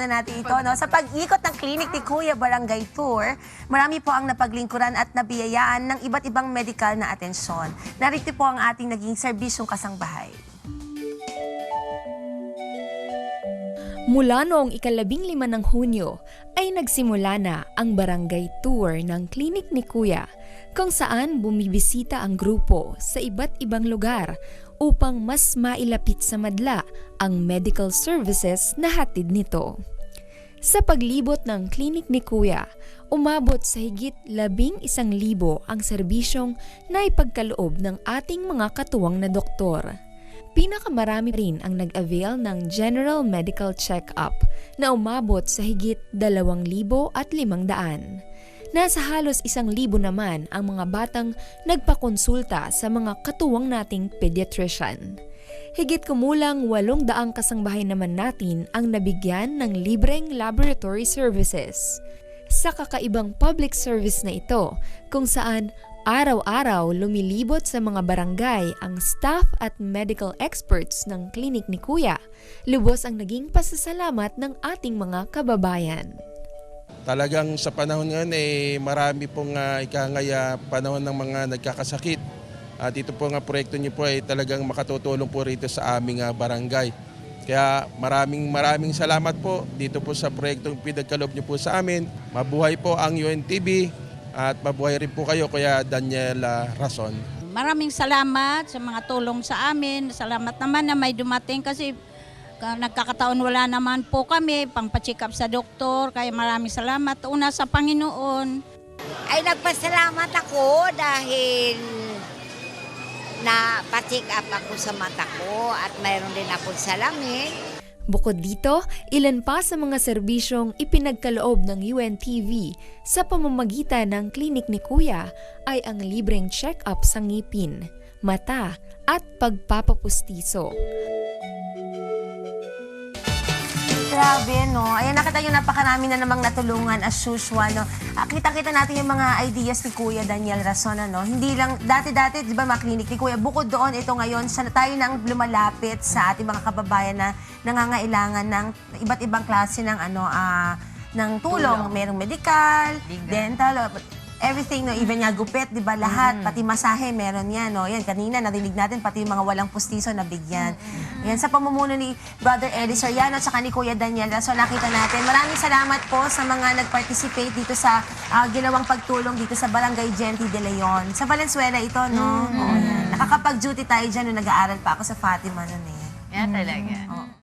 na natin ito. No? Sa pag-ikot ng clinic ni Kuya Barangay Tour, marami po ang napaglingkuran at nabiyayaan ng iba't ibang medical na atensyon. Narito po ang ating naging serbisyong kasangbahay. Mula noong ika-15 ng Hunyo ay nagsimula na ang barangay tour ng klinik ni Kuya kung saan bumibisita ang grupo sa iba't ibang lugar upang mas mailapit sa madla ang medical services na hatid nito. Sa paglibot ng klinik ni Kuya, umabot sa higit 11,000 ang serbisyong naipagkaloob ng ating mga katuwang na doktor. Pinakamarami rin ang nag-avail ng General Medical Check-up na umabot sa higit 2,500. Nasa halos 1,000 naman ang mga batang nagpakonsulta sa mga katuwang nating pediatrician. Higit kumulang 800 kasangbahay naman natin ang nabigyan ng libreng laboratory services. Sa kakaibang public service na ito, kung saan araw-araw lumilibot sa mga barangay ang staff at medical experts ng klinik ni Kuya, lubos ang naging pasasalamat ng ating mga kababayan. Talagang sa panahon ngayon marami pong panahon ng mga nagkakasakit. At ito po nga proyekto niyo po ay talagang makatutulong po rito sa aming barangay. Kaya maraming salamat po dito po sa proyektong pinagkaloob niyo po sa amin. Mabuhay po ang UNTV. At mabuhay rin po kayo, Kuya Daniel Rason. Maraming salamat sa mga tulong sa amin. Salamat naman na may dumating kasi nagkakataon wala naman po kami pang-check up sa doktor. Kaya maraming salamat. Una sa Panginoon. Ay nagpasalamat ako dahil na-check up ako sa mata ko at mayroon din akong salamin. Bukod dito, ilan pa sa mga serbisyong ipinagkaloob ng UNTV sa pamamagitan ng klinik ni Kuya ay ang libreng check-up sa ngipin, mata at pagpapapustiso. Grabe, no? Ayan, nakita nyo napakarami na namang natulungan as usual, no? Kita-kita natin yung mga ideas ni Kuya Daniel Rason, no? Hindi lang, dati-dati, di ba, mga klinik ni Kuya, bukod doon, ito ngayon, tayo nang lumalapit sa ating mga kababayan na nangangailangan ng iba't ibang klase ng, ng tulong. Merong medical, dental, everything, no? Even nga gupit, di ba, lahat, pati masahe, meron yan, no? Yan, kanina, narinig natin, pati yung mga walang pustiso na bigyan. Yan, sa pamumuno ni Brother Eddie Soriano at saka ni Kuya Daniel. So, nakita natin. Maraming salamat po sa mga nag-participate dito sa ginawang pagtulong dito sa Barangay Genti de Leon. Sa Valenzuela ito, no? Oo, yan. Nakakapag-duty tayo dyan nung nag-aaral pa ako sa Fatima noon, eh. Yan talaga. Oo.